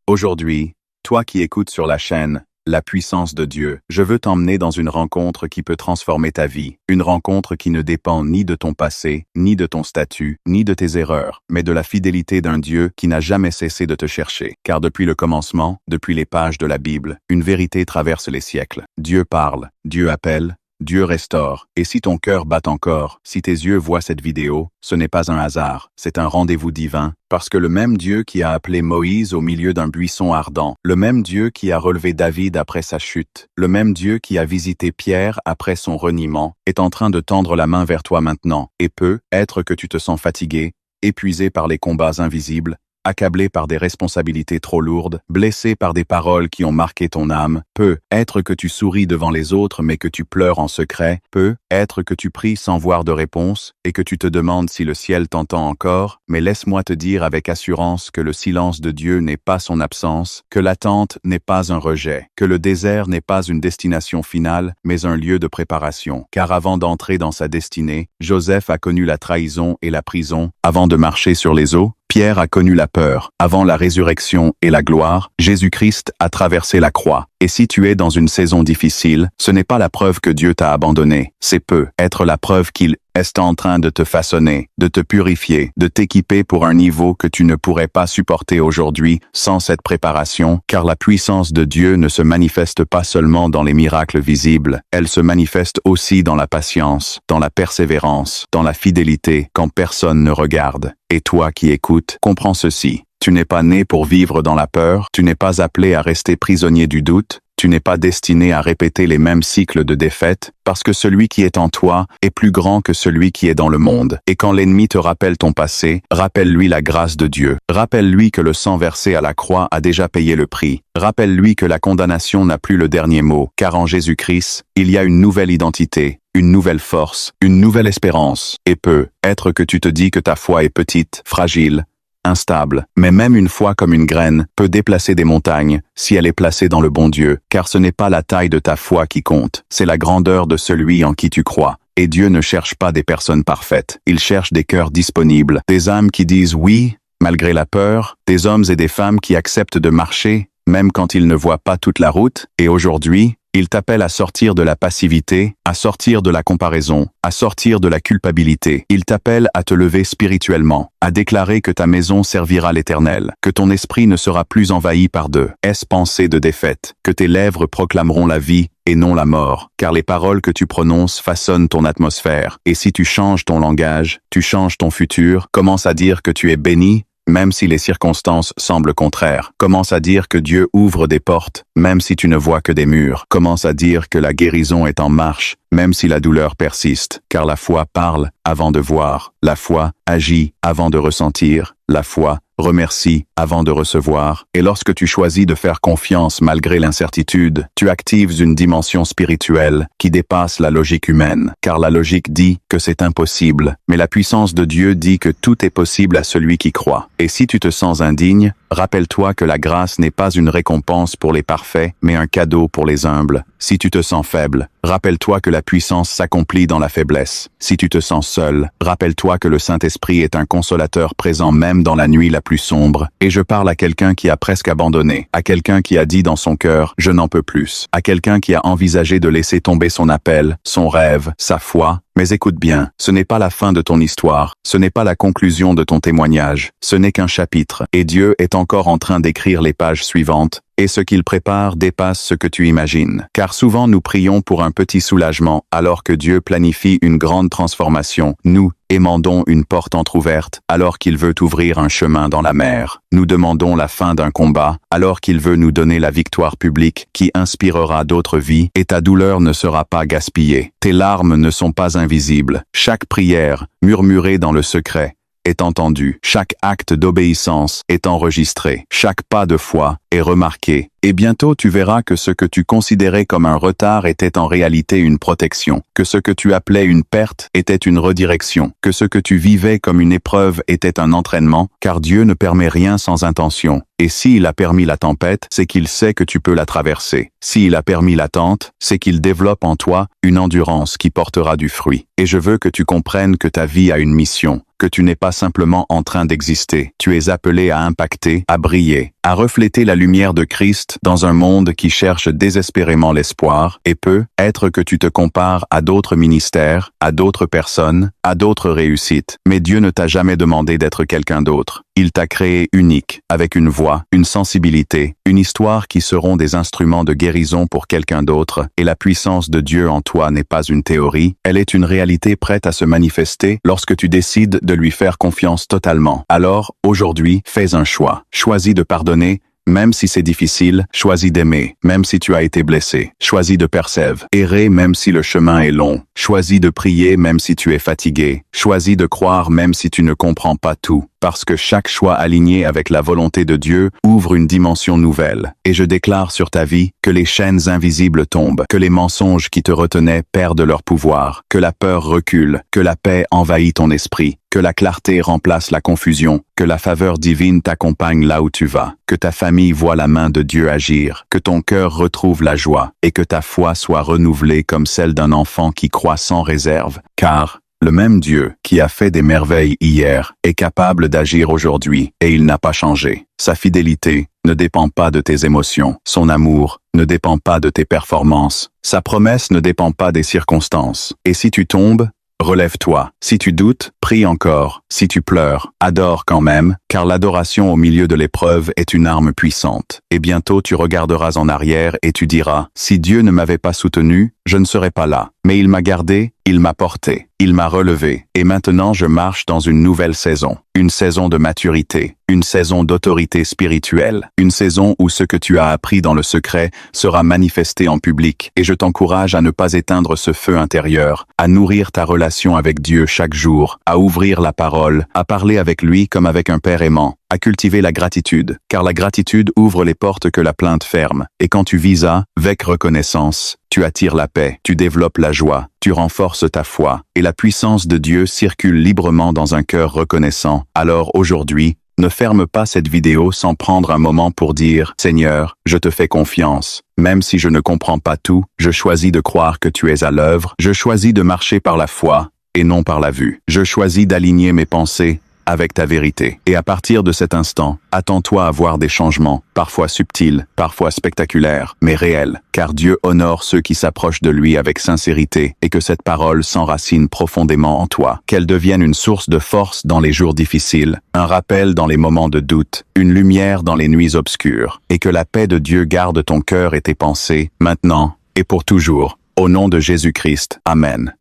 Aujourd'hui, toi qui écoutes sur la chaîne La puissance de Dieu, je veux t'emmener dans une rencontre qui peut transformer ta vie. Une rencontre qui ne dépend ni de ton passé, ni de ton statut, ni de tes erreurs, mais de la fidélité d'un Dieu qui n'a jamais cessé de te chercher. Car depuis le commencement, depuis les pages de la Bible, une vérité traverse les siècles. Dieu parle, Dieu appelle, Dieu restaure. Et si ton cœur bat encore, si tes yeux voient cette vidéo, ce n'est pas un hasard, c'est un rendez-vous divin, parce que le même Dieu qui a appelé Moïse au milieu d'un buisson ardent, le même Dieu qui a relevé David après sa chute, le même Dieu qui a visité Pierre après son reniement, est en train de tendre la main vers toi maintenant, et peut être que tu te sens fatigué, épuisé par les combats invisibles, accablé par des responsabilités trop lourdes, blessé par des paroles qui ont marqué ton âme, peut être que tu souris devant les autres mais que tu pleures en secret, peut être que tu pries sans voir de réponse et que tu te demandes si le ciel t'entend encore, mais laisse-moi te dire avec assurance que le silence de Dieu n'est pas son absence, que l'attente n'est pas un rejet, que le désert n'est pas une destination finale, mais un lieu de préparation. Car avant d'entrer dans sa destinée, Joseph a connu la trahison et la prison, avant de marcher sur les eaux, Pierre a connu la peur. Avant la résurrection et la gloire, Jésus-Christ a traversé la croix. Et si tu es dans une saison difficile, ce n'est pas la preuve que Dieu t'a abandonné. C'est peut être la preuve qu'il est en train de te façonner, de te purifier, de t'équiper pour un niveau que tu ne pourrais pas supporter aujourd'hui sans cette préparation, car la puissance de Dieu ne se manifeste pas seulement dans les miracles visibles, elle se manifeste aussi dans la patience, dans la persévérance, dans la fidélité quand personne ne regarde. Et toi qui écoutes, comprends ceci. Tu n'es pas né pour vivre dans la peur, tu n'es pas appelé à rester prisonnier du doute, tu n'es pas destiné à répéter les mêmes cycles de défaite, parce que celui qui est en toi est plus grand que celui qui est dans le monde. Et quand l'ennemi te rappelle ton passé, rappelle-lui la grâce de Dieu. Rappelle-lui que le sang versé à la croix a déjà payé le prix. Rappelle-lui que la condamnation n'a plus le dernier mot, car en Jésus-Christ, il y a une nouvelle identité, une nouvelle force, une nouvelle espérance. Et peut être que tu te dis que ta foi est petite, fragile, instable, mais même une foi comme une graine peut déplacer des montagnes si elle est placée dans le bon Dieu, car ce n'est pas la taille de ta foi qui compte, c'est la grandeur de celui en qui tu crois. Et Dieu ne cherche pas des personnes parfaites, il cherche des cœurs disponibles, des âmes qui disent oui, malgré la peur, des hommes et des femmes qui acceptent de marcher, même quand ils ne voient pas toute la route. Et aujourd'hui, il t'appelle à sortir de la passivité, à sortir de la comparaison, à sortir de la culpabilité. Il t'appelle à te lever spirituellement, à déclarer que ta maison servira l'Éternel, que ton esprit ne sera plus envahi par de pensées de défaite, que tes lèvres proclameront la vie et non la mort, car les paroles que tu prononces façonnent ton atmosphère. Et si tu changes ton langage, tu changes ton futur, commence à dire que tu es béni, même si les circonstances semblent contraires. Commence à dire que Dieu ouvre des portes, même si tu ne vois que des murs. Commence à dire que la guérison est en marche, même si la douleur persiste. Car la foi parle avant de voir. La foi agit avant de ressentir. La foi remercie avant de recevoir. Et lorsque tu choisis de faire confiance malgré l'incertitude, tu actives une dimension spirituelle qui dépasse la logique humaine. Car la logique dit que c'est impossible, mais la puissance de Dieu dit que tout est possible à celui qui croit. Et si tu te sens indigne, rappelle-toi que la grâce n'est pas une récompense pour les parfaits, mais un cadeau pour les humbles. Si tu te sens faible, rappelle-toi que la puissance s'accomplit dans la faiblesse. Si tu te sens seul, rappelle-toi que le Saint-Esprit est un consolateur présent même dans la nuit la plus sombre. Et je parle à quelqu'un qui a presque abandonné, à quelqu'un qui a dit dans son cœur « je n'en peux plus », à quelqu'un qui a envisagé de laisser tomber son appel, son rêve, sa foi. Mais écoute bien, ce n'est pas la fin de ton histoire, ce n'est pas la conclusion de ton témoignage, ce n'est qu'un chapitre, et Dieu est encore en train d'écrire les pages suivantes, et ce qu'il prépare dépasse ce que tu imagines. Car souvent nous prions pour un petit soulagement, alors que Dieu planifie une grande transformation. Nous émandons une porte entr'ouverte, alors qu'il veut ouvrir un chemin dans la mer. Nous demandons la fin d'un combat, alors qu'il veut nous donner la victoire publique qui inspirera d'autres vies, et ta douleur ne sera pas gaspillée. Tes larmes ne sont pas invisibles. Chaque prière, murmurée dans le secret, est entendu. Chaque acte d'obéissance est enregistré. Chaque pas de foi est remarqué. Et bientôt tu verras que ce que tu considérais comme un retard était en réalité une protection, que ce que tu appelais une perte était une redirection, que ce que tu vivais comme une épreuve était un entraînement, car Dieu ne permet rien sans intention. Et s'il a permis la tempête, c'est qu'il sait que tu peux la traverser. S'il a permis l'attente, c'est qu'il développe en toi une endurance qui portera du fruit. Et je veux que tu comprennes que ta vie a une mission, que tu n'es pas simplement en train d'exister. Tu es appelé à impacter, à briller, à refléter la lumière de Christ dans un monde qui cherche désespérément l'espoir, et peut être que tu te compares à d'autres ministères, à d'autres personnes, à d'autres réussites. Mais Dieu ne t'a jamais demandé d'être quelqu'un d'autre. Il t'a créé unique, avec une voix, une sensibilité, une histoire qui seront des instruments de guérison pour quelqu'un d'autre, et la puissance de Dieu en toi n'est pas une théorie, elle est une réalité prête à se manifester lorsque tu décides de lui faire confiance totalement. Alors, aujourd'hui, fais un choix. Choisis de pardonner, même si c'est difficile, choisis d'aimer, même si tu as été blessé. Choisis de persévérer, errer même si le chemin est long. Choisis de prier même si tu es fatigué. Choisis de croire même si tu ne comprends pas tout. Parce que chaque choix aligné avec la volonté de Dieu ouvre une dimension nouvelle. Et je déclare sur ta vie que les chaînes invisibles tombent, que les mensonges qui te retenaient perdent leur pouvoir, que la peur recule, que la paix envahit ton esprit, que la clarté remplace la confusion, que la faveur divine t'accompagne là où tu vas, que ta famille voit la main de Dieu agir, que ton cœur retrouve la joie, et que ta foi soit renouvelée comme celle d'un enfant qui croit sans réserve, car le même Dieu qui a fait des merveilles hier est capable d'agir aujourd'hui, et il n'a pas changé. Sa fidélité ne dépend pas de tes émotions, son amour ne dépend pas de tes performances, sa promesse ne dépend pas des circonstances. Et si tu tombes, relève-toi. Si tu doutes, prie encore. Si tu pleures, adore quand même, car l'adoration au milieu de l'épreuve est une arme puissante. Et bientôt tu regarderas en arrière et tu diras, si Dieu ne m'avait pas soutenu, je ne serais pas là. Mais il m'a gardé, il m'a porté, il m'a relevé. Et maintenant je marche dans une nouvelle saison. Une saison de maturité, une saison d'autorité spirituelle, une saison où ce que tu as appris dans le secret sera manifesté en public. Et je t'encourage à ne pas éteindre ce feu intérieur, à nourrir ta relation avec Dieu chaque jour, à ouvrir la parole, à parler avec lui comme avec un père aimant, à cultiver la gratitude, car la gratitude ouvre les portes que la plainte ferme. Et quand tu vis avec reconnaissance, tu attires la paix, tu développes la joie, tu renforces ta foi, et la puissance de Dieu circule librement dans un cœur reconnaissant. Alors aujourd'hui, ne ferme pas cette vidéo sans prendre un moment pour dire « Seigneur, je te fais confiance. Même si je ne comprends pas tout, je choisis de croire que tu es à l'œuvre. Je choisis de marcher par la foi et non par la vue. Je choisis d'aligner mes pensées avec ta vérité. Et à partir de cet instant, attends-toi à voir des changements, parfois subtils, parfois spectaculaires, mais réels, car Dieu honore ceux qui s'approchent de lui avec sincérité, et que cette parole s'enracine profondément en toi, qu'elle devienne une source de force dans les jours difficiles, un rappel dans les moments de doute, une lumière dans les nuits obscures, et que la paix de Dieu garde ton cœur et tes pensées, maintenant et pour toujours. Au nom de Jésus-Christ. Amen.